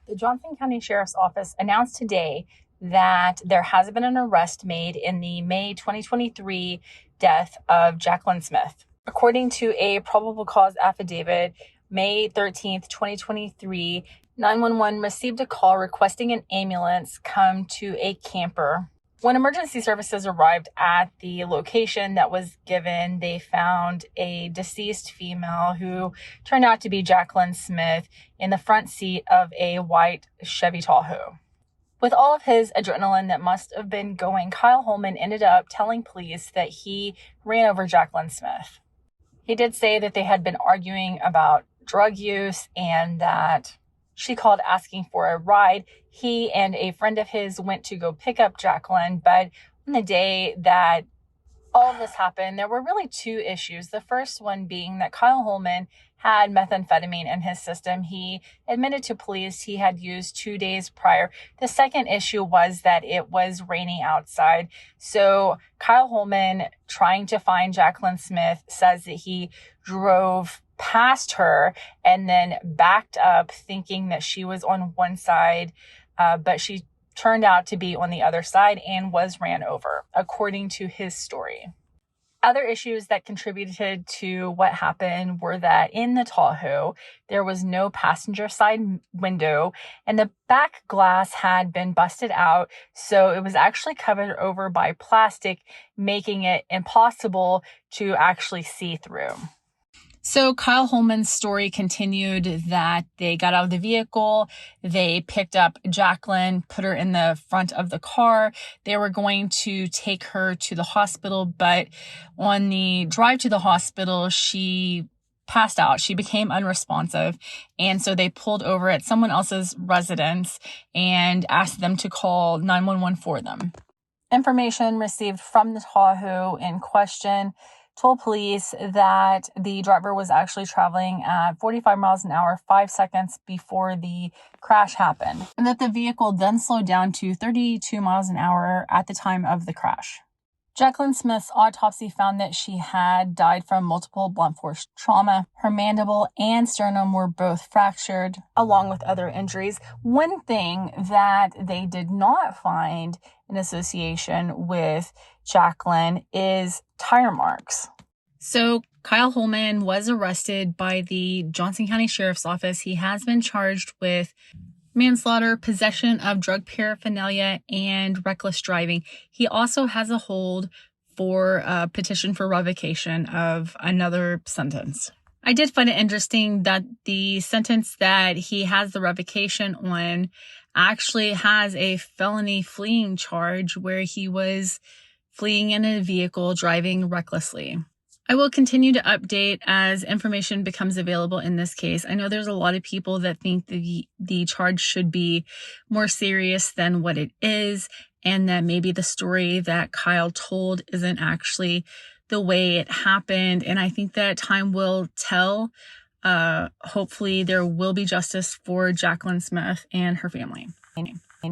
The Johnson County Sheriff's Office announced today that there has been an arrest made in the May 2023 death of Jacqueline Smith. According to a probable cause affidavit, May 13th, 2023, 911 received a call requesting an ambulance come to a camper. When emergency services arrived at the location that was given, they found a deceased female who turned out to be Jacqueline Smith in the front seat of a white Chevy Tahoe. With all of his adrenaline that must have been going, Kyle Holman ended up telling police that he ran over Jacqueline Smith. He did say that they had been arguing about drug use and that she called asking for a ride. He and a friend of his went to go pick up Jacqueline, but on the day that all of this happened, there were really two issues. The first one being that Kyle Holman had methamphetamine in his system. He admitted to police he had used 2 days prior. The second issue was that it was raining outside. So Kyle Holman, trying to find Jacqueline Smith, says that he drove past her and then backed up thinking that she was on one side, but she turned out to be on the other side and was ran over, according to his story. Other issues that contributed to what happened were that in the Tahoe, there was no passenger side window and the back glass had been busted out. So it was actually covered over by plastic, making it impossible to actually see through. So Kyle Holman's story continued that they got out of the vehicle, they picked up Jacqueline, put her in the front of the car. They were going to take her to the hospital, but on the drive to the hospital, she passed out. She became unresponsive. And so they pulled over at someone else's residence and asked them to call 911 for them. Information received from the Tahoe in question told police that the driver was actually traveling at 45 miles an hour, 5 seconds before the crash happened, and that the vehicle then slowed down to 32 miles an hour at the time of the crash. Jacqueline Smith's autopsy found that she had died from multiple blunt force trauma. Her mandible and sternum were both fractured, along with other injuries. One thing that they did not find in association with Jacqueline is tire marks. So Kyle Holman was arrested by the Johnson County Sheriff's Office. He has been charged with manslaughter, possession of drug paraphernalia, and reckless driving. He also has a hold for a petition for revocation of another sentence. I did find it interesting that the sentence that he has the revocation on actually has a felony fleeing charge where he was fleeing in a vehicle driving recklessly. I will continue to update as information becomes available in this case. I know there's a lot of people that think the charge should be more serious than what it is, and that maybe the story that Kyle told isn't actually the way it happened. And I think that time will tell. Hopefully there will be justice for Jacqueline Smith and her family.